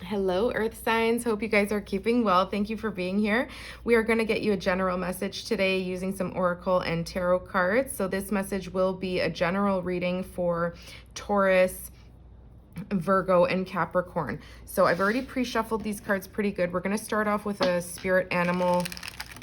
Hello, Earth signs. Hope you guys are keeping well. Thank you for being here. We are going to get you a general message today using some Oracle and Tarot cards. So this message will be a general reading for Taurus, Virgo, and Capricorn. So I've already pre-shuffled these cards pretty good. We're going to start off with a spirit animal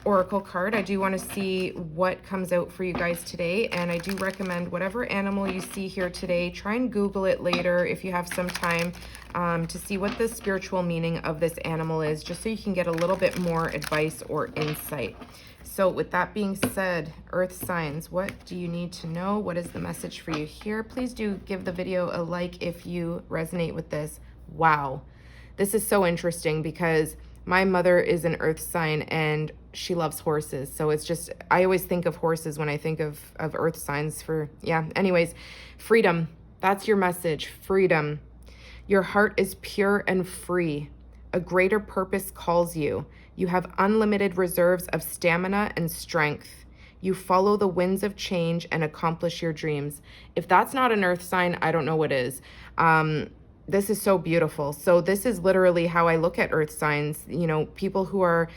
oracle card. I do want to see what comes out for you guys today, and I do recommend whatever animal you see here today, try and Google it later if you have some time, to see what the spiritual meaning of this animal is, just so you can get a little bit more advice or insight. So with that being said, Earth signs, what do you need to know? What is the message for you here? Please do give the video a like if you resonate with this. Wow, this is so interesting because my mother is an earth sign and she loves horses. So it's just, I always think of horses when I think of earth signs for, yeah. Anyways, freedom. That's your message. Freedom. Your heart is pure and free. A greater purpose calls you. You have unlimited reserves of stamina and strength. You follow the winds of change and accomplish your dreams. If that's not an earth sign, I don't know what is. This is so beautiful. So this is literally how I look at earth signs. You know, people who are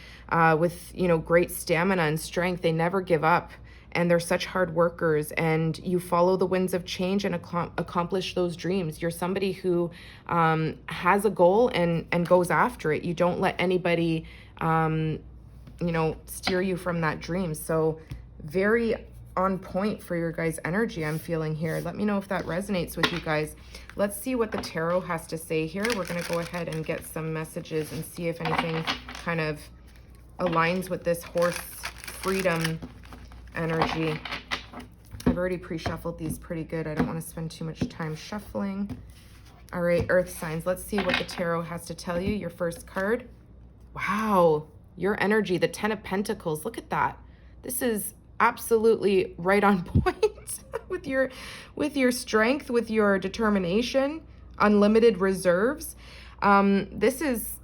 with, you know, great stamina and strength, they never give up. And they're such hard workers, and you follow the winds of change and accomplish those dreams. You're somebody who has a goal and goes after it. You don't let anybody, you know, steer you from that dream. So very on point for your guys' energy I'm feeling here. Let me know if that resonates with you guys. Let's see what the tarot has to say here. We're going to go ahead and get some messages and see if anything kind of aligns with this horse freedom energy. I've already pre-shuffled these pretty good. I don't want to spend too much time shuffling. All right, earth signs. Let's see what the tarot has to tell you. Your first card. Wow, your energy, the 10 of Pentacles. Look at that. This is absolutely right on point with your strength, with your determination, unlimited reserves. This is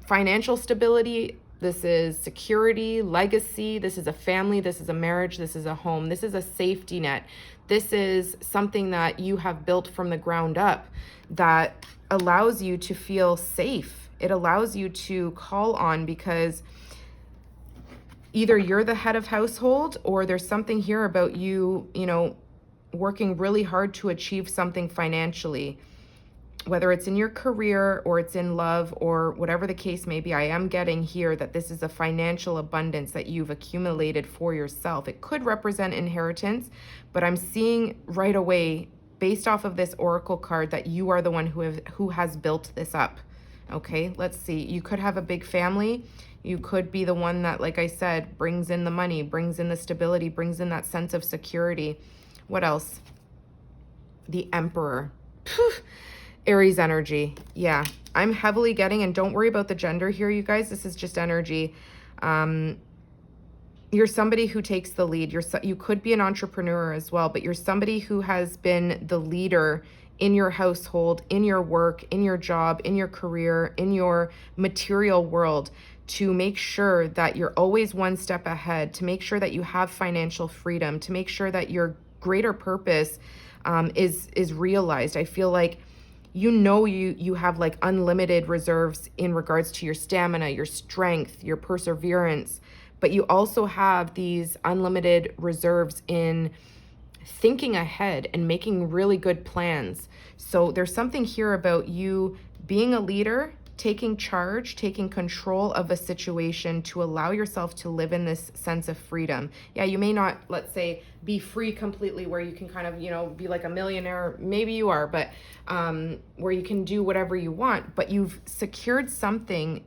financial stability. This is security, legacy. This is a family. This is a marriage. This is a home. This is a safety net. This is something that you have built from the ground up that allows you to feel safe. It allows you to call on, because either you're the head of household, or there's something here about you, you know, working really hard to achieve something financially, whether it's in your career or it's in love or whatever the case may be. I am getting here that this is a financial abundance that you've accumulated for yourself. It could represent inheritance, but I'm seeing right away, based off of this oracle card, that you are the one who has built this up. Okay, let's see. You could have a big family. You could be the one that, like I said, brings in the money, brings in the stability, brings in that sense of security. What else? The Emperor. Aries energy. Yeah, I'm heavily getting, and don't worry about the gender here, you guys. This is just energy. You're somebody who takes the lead. You could be an entrepreneur as well, but you're somebody who has been the leader in your household, in your work, in your job, in your career, in your material world, to make sure that you're always one step ahead, to make sure that you have financial freedom, to make sure that your greater purpose is realized. I feel like you have like unlimited reserves in regards to your stamina, your strength, your perseverance, but you also have these unlimited reserves in thinking ahead and making really good plans. So there's something here about you being a leader, taking charge, taking control of a situation to allow yourself to live in this sense of freedom. Yeah, you may not, let's say, be free completely where you can kind of, you know, be like a millionaire. Maybe you are, but where you can do whatever you want, but you've secured something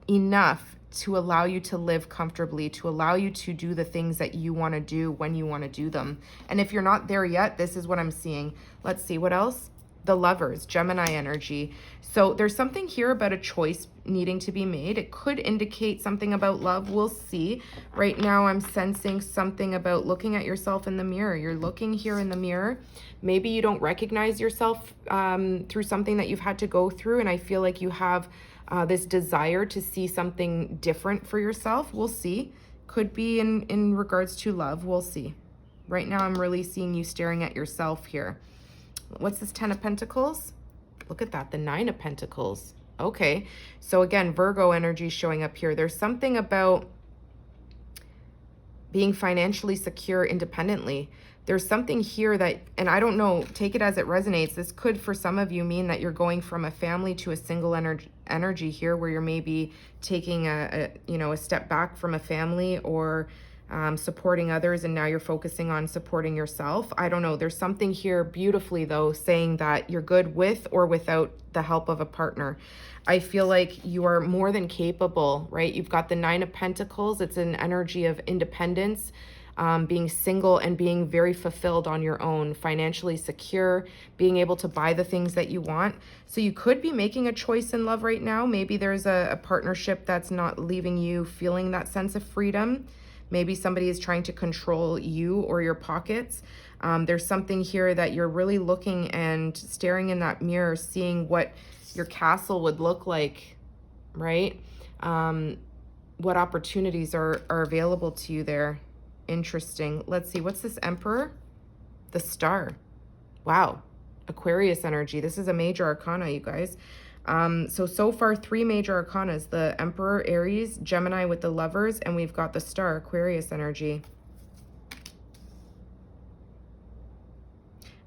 enough to allow you to live comfortably, to allow you to do the things that you want to do when you want to do them. And if you're not there yet, this is what I'm seeing. Let's see, what else? The Lovers, Gemini energy. So there's something here about a choice needing to be made. It could indicate something about love. We'll see. Right now I'm sensing something about looking at yourself in the mirror. You're looking here in the mirror. Maybe you don't recognize yourself through something that you've had to go through, and I feel like you have this desire to see something different for yourself. We'll see. Could be in regards to love. We'll see. Right now I'm really seeing you staring at yourself here. What's this 10 of Pentacles? Look at that, the 9 of Pentacles. Okay. So again, Virgo energy showing up here. There's something about being financially secure independently. There's something here that, and I don't know, take it as it resonates. This could, for some of you, mean that you're going from a family to a single energy here, where you're maybe taking a step back from a family, or supporting others, and now you're focusing on supporting yourself. I don't know. There's something here beautifully, though, saying that you're good with or without the help of a partner. I feel like you are more than capable, right? You've got the Nine of Pentacles. It's an energy of independence, being single and being very fulfilled on your own, financially secure, being able to buy the things that you want. So you could be making a choice in love right now. Maybe there's a partnership that's not leaving you feeling that sense of freedom. Maybe somebody is trying to control you or your pockets. There's something here that you're really looking and staring in that mirror, seeing what your castle would look like, right? What opportunities are available to you there. Interesting. Let's see. What's this Emperor? The Star. Wow. Aquarius energy. This is a major arcana, you guys. So far, 3 major arcanas: the Emperor, Aries, Gemini with the Lovers, and we've got the Star, Aquarius energy.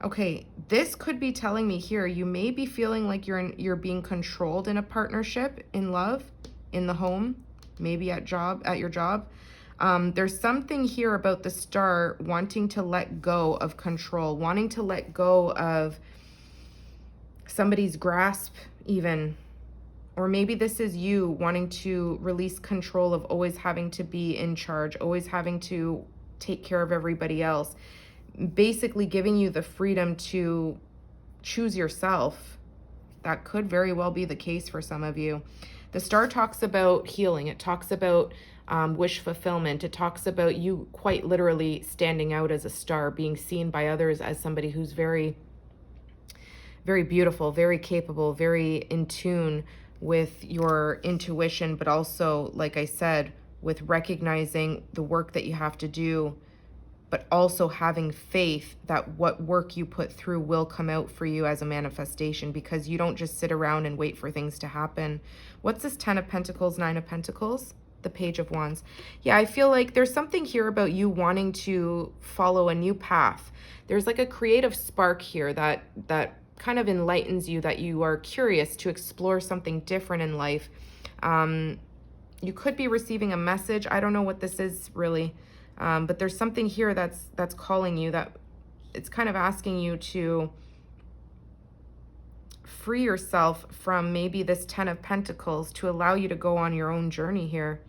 Okay, this could be telling me here, you may be feeling like you're being controlled in a partnership, in love, in the home, maybe at your job. There's something here about the Star wanting to let go of control, wanting to let go of somebody's grasp even. Or maybe this is you wanting to release control of always having to be in charge, always having to take care of everybody else. Basically giving you the freedom to choose yourself. That could very well be the case for some of you. The Star talks about healing. It talks about wish fulfillment. It talks about you quite literally standing out as a star, being seen by others as somebody who's very, very beautiful, very capable, very in tune with your intuition, but also, like I said, with recognizing the work that you have to do, but also having faith that what work you put through will come out for you as a manifestation, because you don't just sit around and wait for things to happen. What's this 10 of Pentacles, 9 of Pentacles? The Page of Wands. Yeah, I feel like there's something here about you wanting to follow a new path. There's like a creative spark here that kind of enlightens you, that you are curious to explore something different in life. You could be receiving a message. I don't know what this is really. But there's something here that's calling you, that it's kind of asking you to free yourself from maybe this 10 of Pentacles to allow you to go on your own journey here.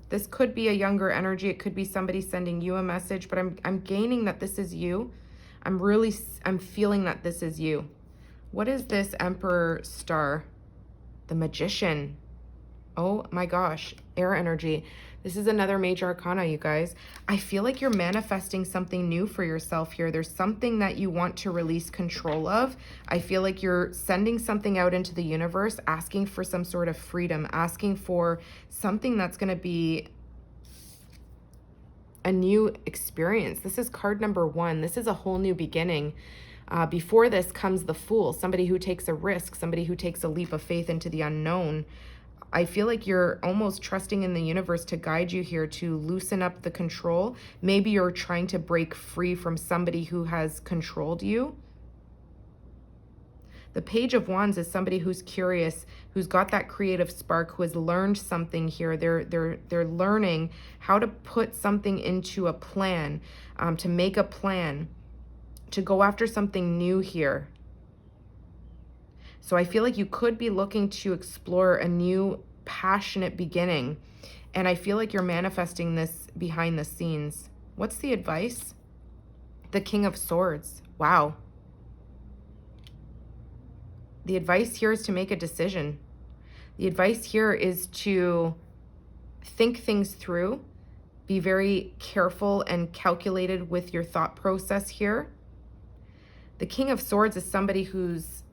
This could be a younger energy. It could be somebody sending you a message, but I'm gaining that this is you. I'm feeling that this is you. What is this Emperor Star? The Magician. Oh my gosh, air energy. This is another major arcana, you guys. I feel like you're manifesting something new for yourself here. There's something that you want to release control of. I feel like you're sending something out into the universe, asking for some sort of freedom, asking for something that's going to be a new experience. This is card number 1. This is a whole new beginning. Before this comes the Fool, somebody who takes a risk, somebody who takes a leap of faith into the unknown. I feel like you're almost trusting in the universe to guide you here, to loosen up the control. Maybe you're trying to break free from somebody who has controlled you. The Page of Wands is somebody who's curious, who's got that creative spark, who has learned something here. They're learning how to put something into a plan, to make a plan, to go after something new here. So I feel like you could be looking to explore a new passionate beginning. And I feel like you're manifesting this behind the scenes. What's the advice? The King of Swords. Wow. The advice here is to make a decision. The advice here is to think things through. Be very careful and calculated with your thought process here. The King of Swords is somebody who's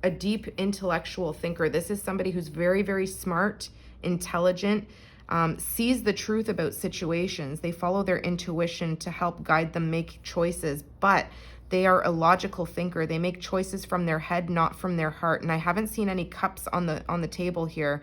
a deep intellectual thinker. This is somebody who's very, very smart, intelligent, sees the truth about situations. They follow their intuition to help guide them make choices. But They are a logical thinker. They make choices from their head, not from their heart. And I haven't seen any cups on the table here,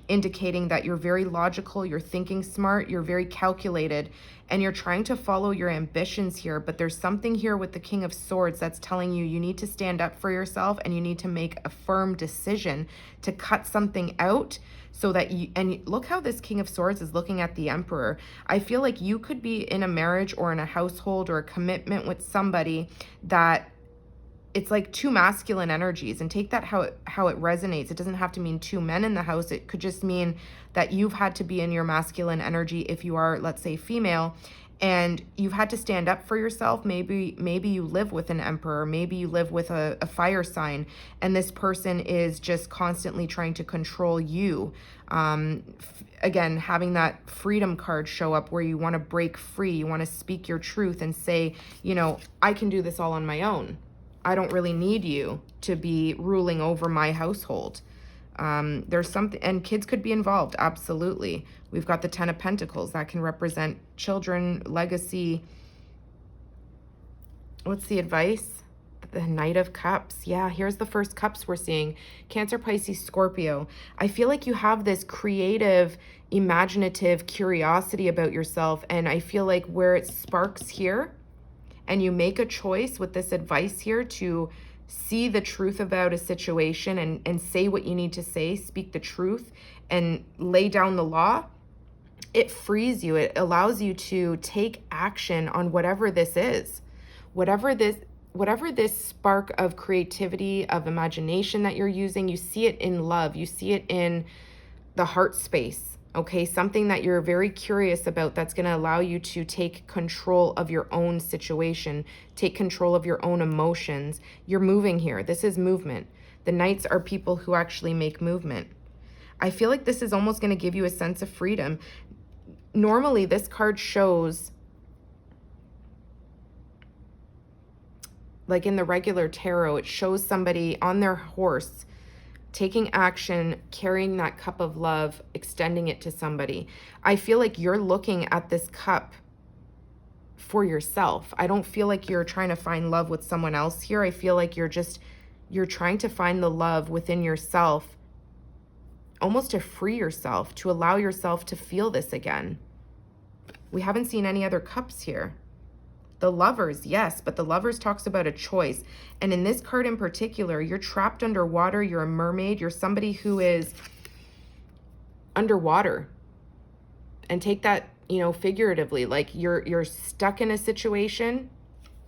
indicating that you're very logical, you're thinking smart, you're very calculated, and you're trying to follow your ambitions here. But there's something here with the King of Swords that's telling you need to stand up for yourself, and you need to make a firm decision to cut something out, so that you, and look how this King of Swords is looking at the Emperor. I feel like you could be in a marriage or in a household or a commitment with somebody that it's like two masculine energies, and take that how it resonates. It doesn't have to mean two men in the house. It could just mean that you've had to be in your masculine energy if you are, let's say, female, and you've had to stand up for yourself. Maybe you live with an emperor, maybe you live with a fire sign, and this person is just constantly trying to control you. Again, having that freedom card show up where you want to break free, you want to speak your truth and say, you know, I can do this all on my own. I don't really need you to be ruling over my household. There's something, and kids could be involved, absolutely. We've got the Ten of Pentacles that can represent children, legacy. What's the advice? The Knight of Cups. Yeah, here's the first cups we're seeing. Cancer, Pisces, Scorpio. I feel like you have this creative, imaginative curiosity about yourself, and I feel like where it sparks here, and you make a choice with this advice here to see the truth about a situation and say what you need to say, speak the truth, and lay down the law, it frees you. It allows you to take action on whatever this is. Whatever this spark of creativity, of imagination that you're using, you see it in love. You see it in the heart space. Okay, something that you're very curious about that's going to allow you to take control of your own situation, take control of your own emotions. You're moving here. This is movement. The Knights are people who actually make movement. I feel like this is almost going to give you a sense of freedom. Normally, this card shows, like in the regular tarot, it shows somebody on their horse, taking action, carrying that cup of love, extending it to somebody. I feel like you're looking at this cup for yourself. I don't feel like you're trying to find love with someone else here. I feel like you're trying to find the love within yourself, almost to free yourself, to allow yourself to feel this again. We haven't seen any other cups here. The Lovers, yes, but the Lovers talks about a choice. And in this card in particular, you're trapped underwater, you're a mermaid, you're somebody who is underwater. And take that, you know, figuratively, like you're stuck in a situation.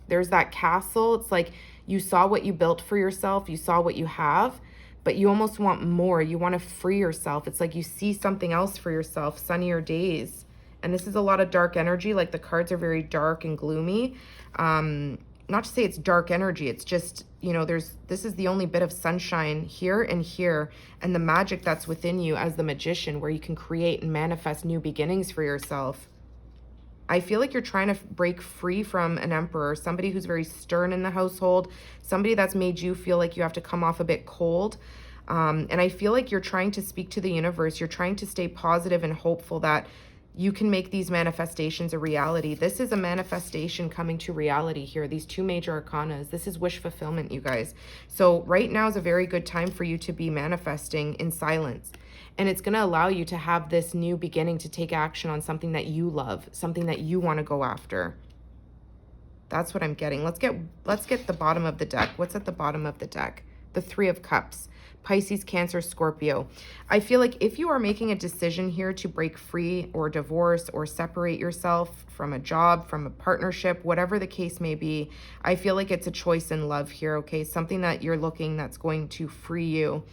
There's that castle. It's like you saw what you built for yourself, you saw what you have, but you almost want more. You want to free yourself. It's like you see something else for yourself, sunnier days. And this is a lot of dark energy, like the cards are very dark and gloomy. Not to say it's dark energy, it's just, you know, this is the only bit of sunshine here, and the magic that's within you as the magician, where you can create and manifest new beginnings for yourself. I feel like you're trying to break free from an emperor, somebody who's very stern in the household, somebody that's made you feel like you have to come off a bit cold. And I feel like you're trying to speak to the universe. You're trying to stay positive and hopeful that you can make these manifestations a reality. This is a manifestation coming to reality here. These two major arcanas. This is wish fulfillment, you guys. So right now is a very good time for you to be manifesting in silence. And it's going to allow you to have this new beginning, to take action on something that you love, something that you want to go after. That's what I'm getting. Let's get the bottom of the deck. What's at the bottom of the deck? The Three of Cups. Pisces, Cancer, Scorpio. I feel like if you are making a decision here to break free or divorce or separate yourself from a job, from a partnership, whatever the case may be, I feel like it's a choice in love here, okay? Something that you're looking that's going to free you.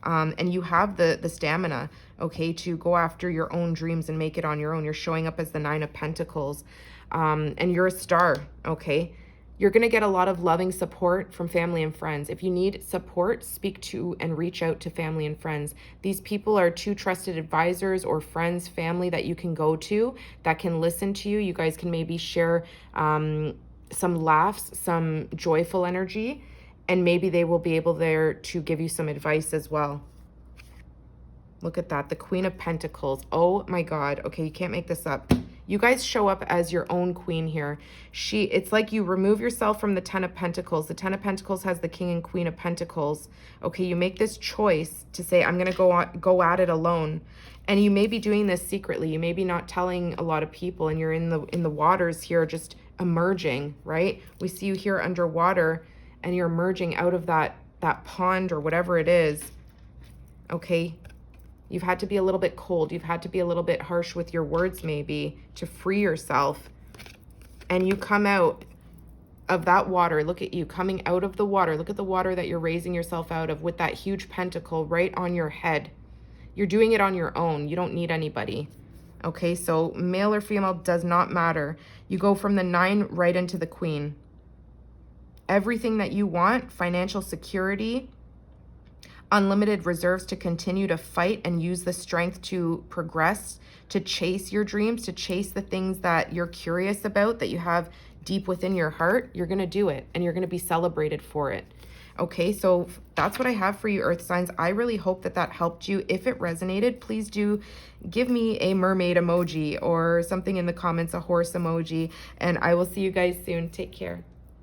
And you have the stamina, okay, to go after your own dreams and make it on your own. You're showing up as the Nine of Pentacles, and you're a star, okay? You're going to get a lot of loving support from family and friends. If you need support, speak to and reach out to family and friends. These people are two trusted advisors or friends, family that you can go to that can listen to you. You guys can maybe share some laughs, some joyful energy, and maybe they will be able there to give you some advice as well. Look at that. The Queen of Pentacles. Oh my God. Okay, you can't make this up. You guys show up as your own queen here. It's like you remove yourself from the Ten of Pentacles. The Ten of Pentacles has the King and Queen of Pentacles. Okay, you make this choice to say, I'm going to go at it alone. And you may be doing this secretly. You may be not telling a lot of people, and you're in the waters here, just emerging, right? We see you here underwater, and you're emerging out of that pond or whatever it is. Okay, you've had to be a little bit cold. You've had to be a little bit harsh with your words maybe to free yourself. And you come out of that water. Look at you coming out of the water. Look at the water that you're raising yourself out of with that huge pentacle right on your head. You're doing it on your own. You don't need anybody. Okay, so male or female does not matter. You go from the 9 right into the Queen. Everything that you want, financial security, unlimited reserves to continue to fight and use the strength to progress, to chase your dreams, to chase the things that you're curious about, that you have deep within your heart. You're going to do it, and you're going to be celebrated for it. Okay, so that's what I have for you, Earth signs. I really hope that that helped you. If it resonated, please do give me a mermaid emoji or something in the comments, a horse emoji, and I will see you guys soon. Take care.